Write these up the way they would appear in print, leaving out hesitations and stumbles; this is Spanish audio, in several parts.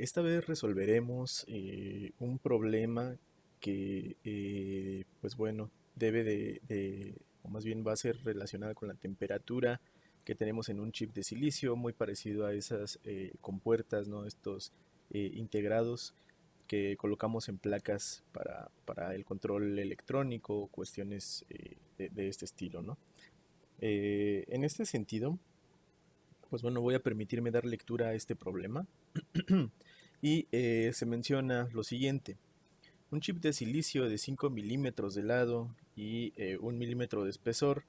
Esta vez resolveremos un problema que, pues bueno, debe o más bien va a ser relacionada con la temperatura que tenemos en un chip de silicio, muy parecido a esas compuertas, ¿no? Estos integrados que colocamos en placas para el control electrónico o cuestiones de este estilo, ¿no? En este sentido, pues bueno, voy a permitirme dar lectura a este problema. Y se menciona lo siguiente: un chip de silicio de 5 milímetros de lado y 1 milímetro de espesor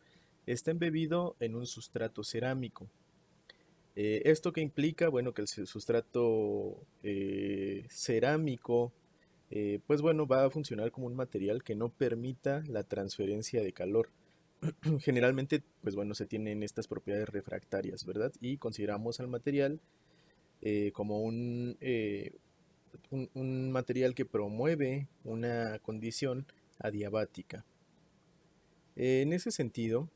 está embebido en un sustrato cerámico. ¿Esto qué implica? Bueno, que el sustrato cerámico, pues bueno, va a funcionar como un material que no permita la transferencia de calor. Generalmente, pues bueno, se tienen estas propiedades refractarias, ¿verdad? Y consideramos al material como un material que promueve una condición adiabática. En ese sentido,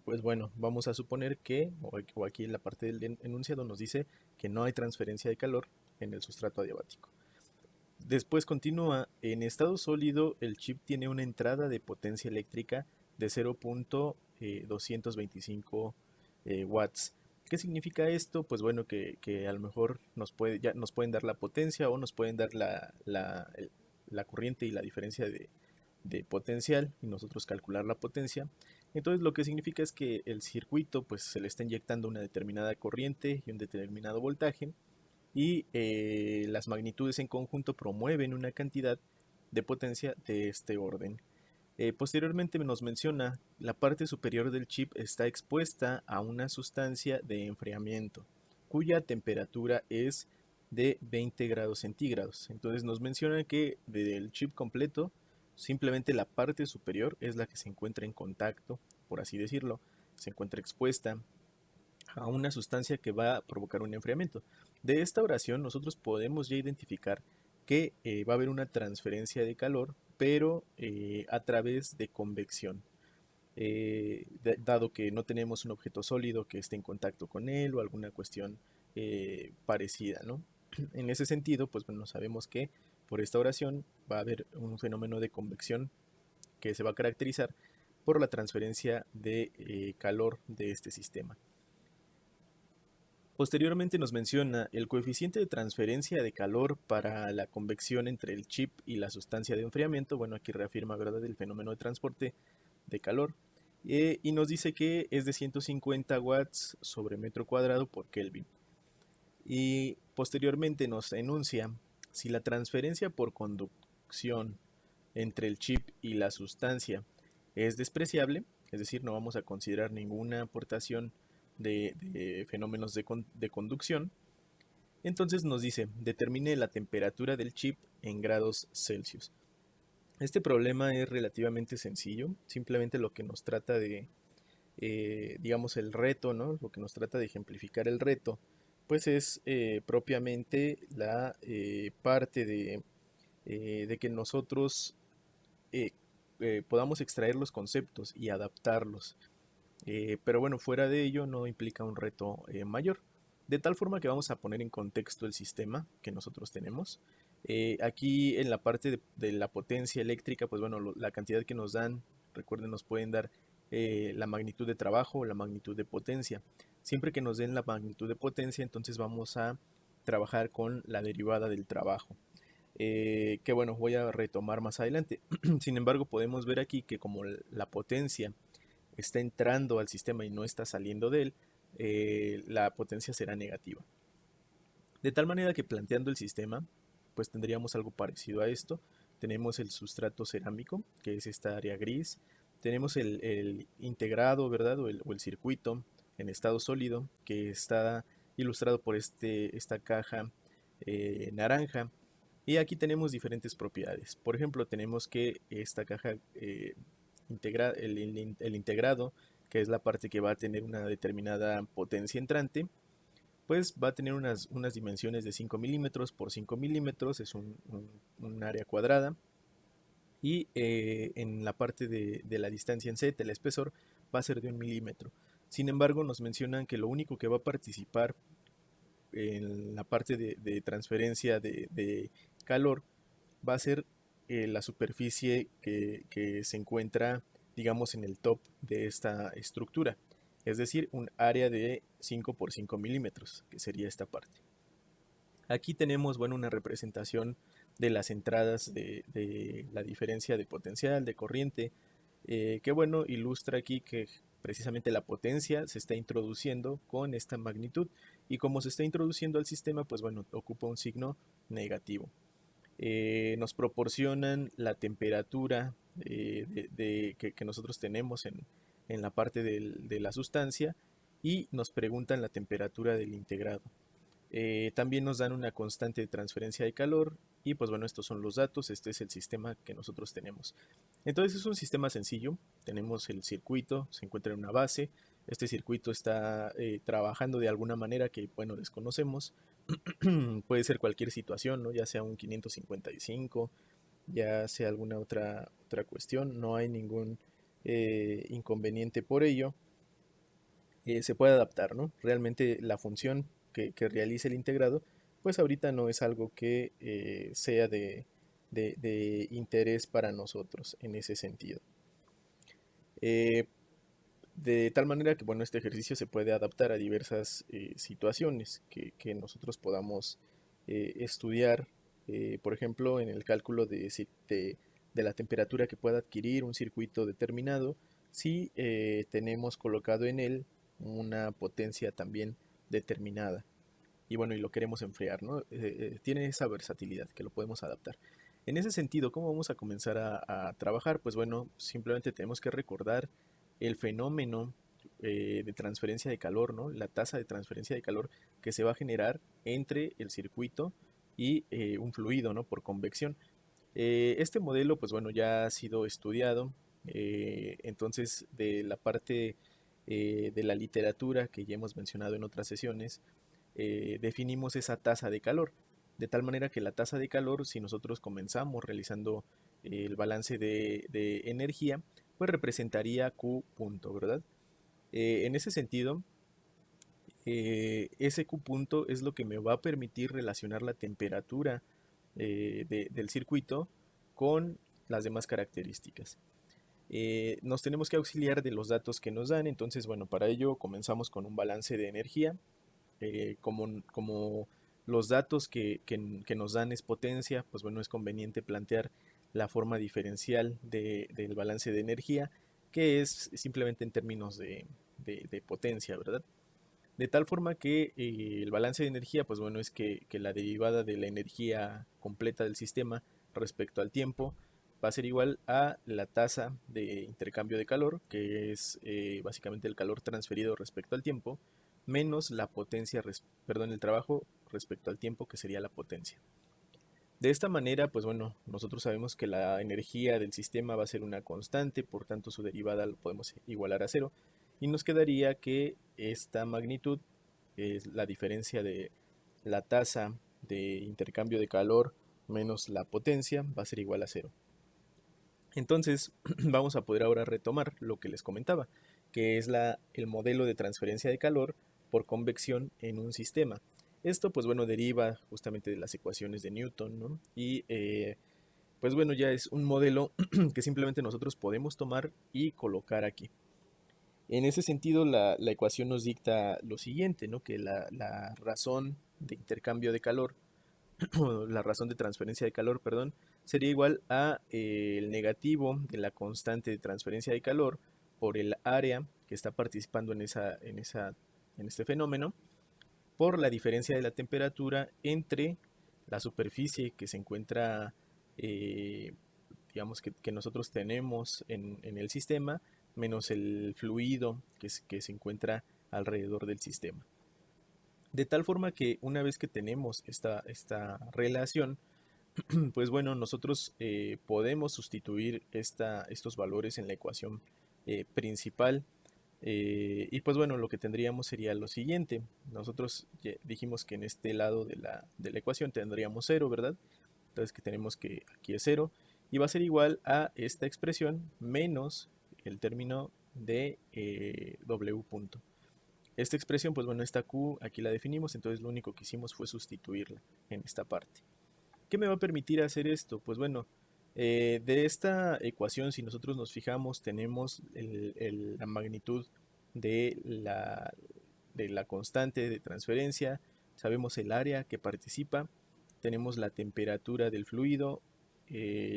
pues bueno, vamos a suponer que, o aquí en la parte del enunciado nos dice que no hay transferencia de calor en el sustrato adiabático. Después continúa: en estado sólido el chip tiene una entrada de potencia eléctrica de 0.225 watts. ¿Qué significa esto? Pues bueno, que a lo mejor ya nos pueden dar la potencia o nos pueden dar la corriente y la diferencia de potencial y nosotros calcular la potencia. Entonces lo que significa es que el circuito pues se le está inyectando una determinada corriente y un determinado voltaje, y las magnitudes en conjunto promueven una cantidad de potencia de este orden. Posteriormente nos menciona: la parte superior del chip está expuesta a una sustancia de enfriamiento cuya temperatura es de 20 grados centígrados. Entonces nos menciona que del chip completo simplemente la parte superior es la que se encuentra en contacto, por así decirlo, se encuentra expuesta a una sustancia que va a provocar un enfriamiento. De esta oración nosotros podemos ya identificar que va a haber una transferencia de calor, pero a través de convección. Dado que no tenemos un objeto sólido que esté en contacto con él o alguna cuestión parecida, ¿no? En ese sentido, pues bueno, sabemos que por esta oración va a haber un fenómeno de convección que se va a caracterizar por la transferencia de calor de este sistema. Posteriormente nos menciona: el coeficiente de transferencia de calor para la convección entre el chip y la sustancia de enfriamiento. Bueno, aquí reafirma, ¿verdad?, el fenómeno de transporte de calor. Y nos dice que es de 150 watts sobre metro cuadrado por Kelvin. Y posteriormente nos enuncia: si la transferencia por conducción entre el chip y la sustancia es despreciable, es decir, no vamos a considerar ninguna aportación de fenómenos de conducción, entonces nos dice: determine la temperatura del chip en grados Celsius. Este problema es relativamente sencillo, simplemente lo que nos trata digamos, el reto, ¿no? Lo que nos trata de ejemplificar el reto, pues es propiamente la parte de que nosotros eh, podamos extraer los conceptos y adaptarlos. Pero bueno, fuera de ello no implica un reto mayor. De tal forma que vamos a poner en contexto el sistema que nosotros tenemos. Aquí en la parte de la potencia eléctrica, pues bueno, la cantidad que nos dan, recuerden, nos pueden dar la magnitud de trabajo o la magnitud de potencia. Siempre que nos den la magnitud de potencia, entonces vamos a trabajar con la derivada del trabajo. Que bueno, voy a retomar más adelante. Sin embargo, podemos ver aquí que como la potencia está entrando al sistema y no está saliendo de él, la potencia será negativa. De tal manera que, planteando el sistema, pues tendríamos algo parecido a esto. Tenemos el sustrato cerámico, que es esta área gris. Tenemos el integrado, ¿verdad? O el circuito en estado sólido, que está ilustrado por esta caja naranja. Y aquí tenemos diferentes propiedades. Por ejemplo, tenemos que esta caja el integrado, que es la parte que va a tener una determinada potencia entrante, pues va a tener unas dimensiones de 5 milímetros por 5 milímetros, es un área cuadrada. Y en la parte de la distancia en Z, el espesor, va a ser de 1 milímetro. Sin embargo, nos mencionan que lo único que va a participar en la parte de transferencia de calor va a ser la superficie que se encuentra, digamos, en el top de esta estructura, es decir, un área de 5 por 5 milímetros, que sería esta parte. Aquí tenemos, bueno, una representación de las entradas de la diferencia de potencial, de corriente, que bueno, ilustra aquí que precisamente la potencia se está introduciendo con esta magnitud, y como se está introduciendo al sistema, pues bueno, ocupa un signo negativo. Nos proporcionan la temperatura que nosotros tenemos en la parte de la sustancia, y nos preguntan la temperatura del integrado. También nos dan una constante de transferencia de calor, y pues bueno, estos son los datos. Este es el sistema que nosotros tenemos. Entonces es un sistema sencillo. Tenemos el circuito, se encuentra en una base. Este circuito está trabajando de alguna manera que, bueno, desconocemos. Puede ser cualquier situación, ¿no? Ya sea un 555, ya sea alguna otra cuestión. No hay ningún inconveniente por ello. Se puede adaptar, ¿no? Realmente la función que realice el integrado, pues ahorita no es algo que sea de interés para nosotros en ese sentido. Eh, de tal manera que, bueno, este ejercicio se puede adaptar a diversas situaciones que nosotros podamos estudiar. Por ejemplo, en el cálculo de la temperatura que pueda adquirir un circuito determinado, si tenemos colocado en él una potencia también determinada. Y bueno, y lo queremos enfriar, ¿no? Tiene esa versatilidad que lo podemos adaptar. En ese sentido, ¿cómo vamos a comenzar a trabajar? Pues bueno, simplemente tenemos que recordar el fenómeno de transferencia de calor, ¿no? La tasa de transferencia de calor que se va a generar entre el circuito y un fluido, ¿no? Por convección. Este modelo, pues bueno, ya ha sido estudiado. Entonces, de la parte de la literatura que ya hemos mencionado en otras sesiones, definimos esa tasa de calor. De tal manera que la tasa de calor, si nosotros comenzamos realizando el balance de energía, pues representaría Q punto, ¿verdad? En ese sentido, ese Q punto es lo que me va a permitir relacionar la temperatura del circuito con las demás características. Nos tenemos que auxiliar de los datos que nos dan. Entonces, bueno, para ello comenzamos con un balance de energía. Como los datos que nos dan es potencia, pues bueno, es conveniente plantear la forma diferencial del balance de energía, que es simplemente en términos de potencia, ¿verdad? De tal forma que el balance de energía, pues bueno, es que la derivada de la energía completa del sistema respecto al tiempo va a ser igual a la tasa de intercambio de calor, que es básicamente el calor transferido respecto al tiempo, menos la potencia, perdón, el trabajo respecto al tiempo, que sería la potencia. De esta manera, pues bueno, nosotros sabemos que la energía del sistema va a ser una constante, por tanto su derivada lo podemos igualar a cero, y nos quedaría que esta magnitud es la diferencia de la tasa de intercambio de calor menos la potencia, va a ser igual a cero. Entonces vamos a poder ahora retomar lo que les comentaba, que es el modelo de transferencia de calor por convección en un sistema. Esto, pues bueno, deriva justamente de las ecuaciones de Newton, ¿no? Y pues bueno, ya es un modelo que simplemente nosotros podemos tomar y colocar aquí. En ese sentido, la ecuación nos dicta lo siguiente, ¿no? Que la razón de intercambio de calor, la razón de transferencia de calor, perdón, sería igual a el negativo de la constante de transferencia de calor por el área que está participando en este fenómeno, por la diferencia de la temperatura entre la superficie que se encuentra, eh, digamos, que nosotros tenemos en el sistema, menos el fluido que se encuentra alrededor del sistema. De tal forma que una vez que tenemos esta relación, pues bueno, nosotros podemos sustituir estos valores en la ecuación principal. Y pues bueno, lo que tendríamos sería lo siguiente. Nosotros ya dijimos que en este lado de la ecuación tendríamos 0, ¿verdad? Entonces que tenemos que aquí es 0, y va a ser igual a esta expresión menos el término de W punto. esta expresión, pues bueno, esta Q aquí la definimos, entonces lo único que hicimos fue sustituirla en esta parte. ¿Qué me va a permitir hacer esto? Pues bueno, de esta ecuación, si nosotros nos fijamos, tenemos la magnitud de la constante de transferencia, sabemos el área que participa, tenemos la temperatura del fluido,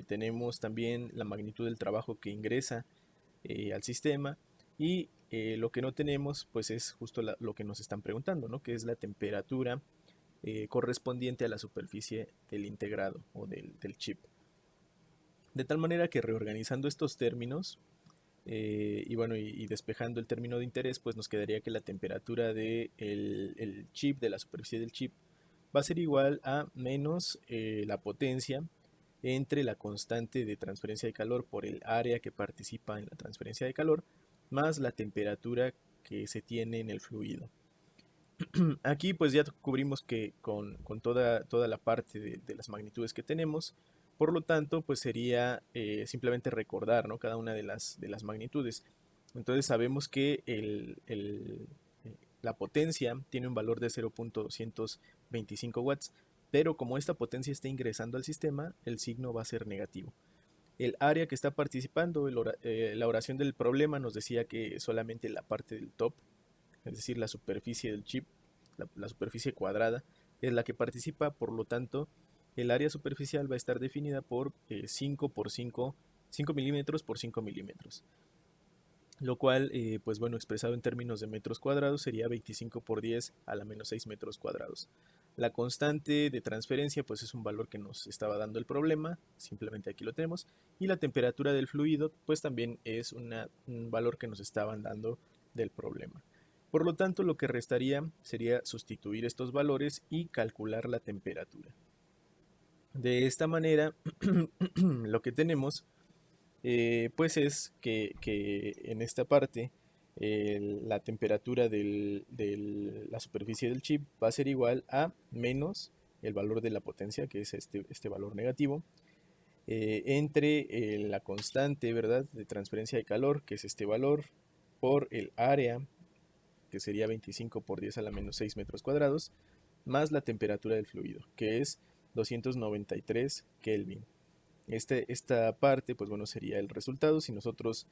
tenemos también la magnitud del trabajo que ingresa al sistema y lo que no tenemos pues es justo lo que nos están preguntando, ¿no? Que es la temperatura correspondiente a la superficie del integrado o del chip. De tal manera que reorganizando estos términos y bueno, y despejando el término de interés, pues nos quedaría que la temperatura del el chip, de la superficie del chip, va a ser igual a menos la potencia entre la constante de transferencia de calor por el área que participa en la transferencia de calor, más la temperatura que se tiene en el fluido. Aquí pues ya cubrimos que con toda la parte de las magnitudes que tenemos, por lo tanto pues sería simplemente recordar, ¿no? Cada una de las magnitudes. Entonces sabemos que la potencia tiene un valor de 0.225 watts, pero como esta potencia está ingresando al sistema, el signo va a ser negativo. El área que está participando, la oración del problema nos decía que solamente la parte del top, es decir, la superficie del chip, la superficie cuadrada, es la que participa, por lo tanto, el área superficial va a estar definida por 5 por 5 milímetros por 5 milímetros. Lo cual, pues bueno, expresado en términos de metros cuadrados sería 25 por 10 a la menos 6 metros cuadrados. La constante de transferencia pues es un valor que nos estaba dando el problema, simplemente aquí lo tenemos, y la temperatura del fluido pues también es un valor que nos estaban dando del problema. Por lo tanto, lo que restaría sería sustituir estos valores y calcular la temperatura. De esta manera, lo que tenemos pues es que en esta parte la temperatura de la superficie del chip va a ser igual a menos el valor de la potencia, que es este valor negativo, entre la constante, ¿verdad?, de transferencia de calor, que es este valor, por el área, que sería 25 por 10 a la menos 6 metros cuadrados, más la temperatura del fluido, que es 293 Kelvin. Esta parte, pues bueno, sería el resultado. Si nosotros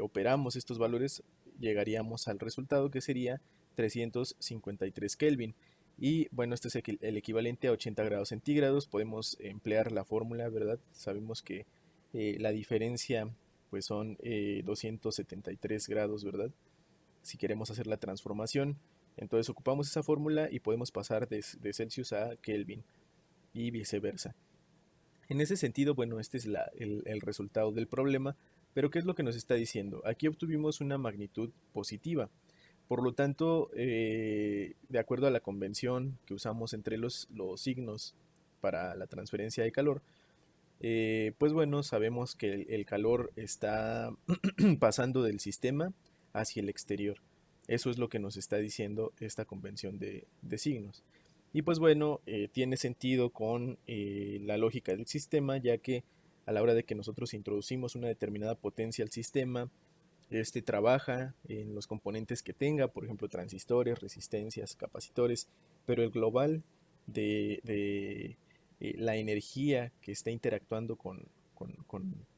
operamos estos valores, llegaríamos al resultado que sería 353 Kelvin. Y bueno, este es el equivalente a 80 grados centígrados. Podemos emplear la fórmula, ¿verdad? Sabemos que la diferencia pues son 273 grados, ¿verdad? Si queremos hacer la transformación, entonces ocupamos esa fórmula y podemos pasar de Celsius a Kelvin y viceversa. En ese sentido, bueno, este es el resultado del problema, pero ¿qué es lo que nos está diciendo? Aquí obtuvimos una magnitud positiva. Por lo tanto, de acuerdo a la convención que usamos entre los signos para la transferencia de calor, pues bueno, sabemos que el calor está pasando del sistema hacia el exterior. Eso es lo que nos está diciendo esta convención de signos. Y pues bueno, tiene sentido con la lógica del sistema, ya que a la hora de que nosotros introducimos una determinada potencia al sistema, este trabaja en los componentes que tenga, por ejemplo, transistores, resistencias, capacitores, pero el global de la energía que está interactuando con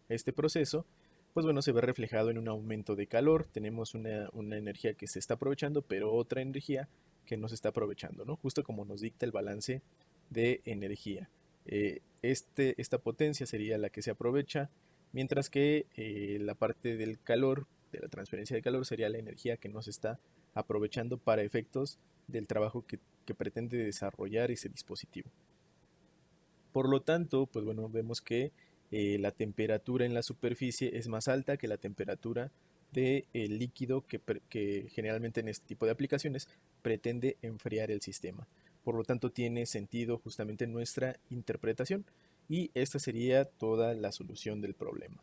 este proceso, pues bueno, se ve reflejado en un aumento de calor. Tenemos una energía que se está aprovechando, pero otra energía que no se está aprovechando, ¿no? Justo como nos dicta el balance de energía. Esta potencia sería la que se aprovecha, mientras que la parte del calor, de la transferencia de calor, sería la energía que no se está aprovechando para efectos del trabajo que pretende desarrollar ese dispositivo. Por lo tanto, pues bueno, vemos que la temperatura en la superficie es más alta que la temperatura del líquido que generalmente en este tipo de aplicaciones pretende enfriar el sistema. Por lo tanto, tiene sentido justamente nuestra interpretación y esta sería toda la solución del problema.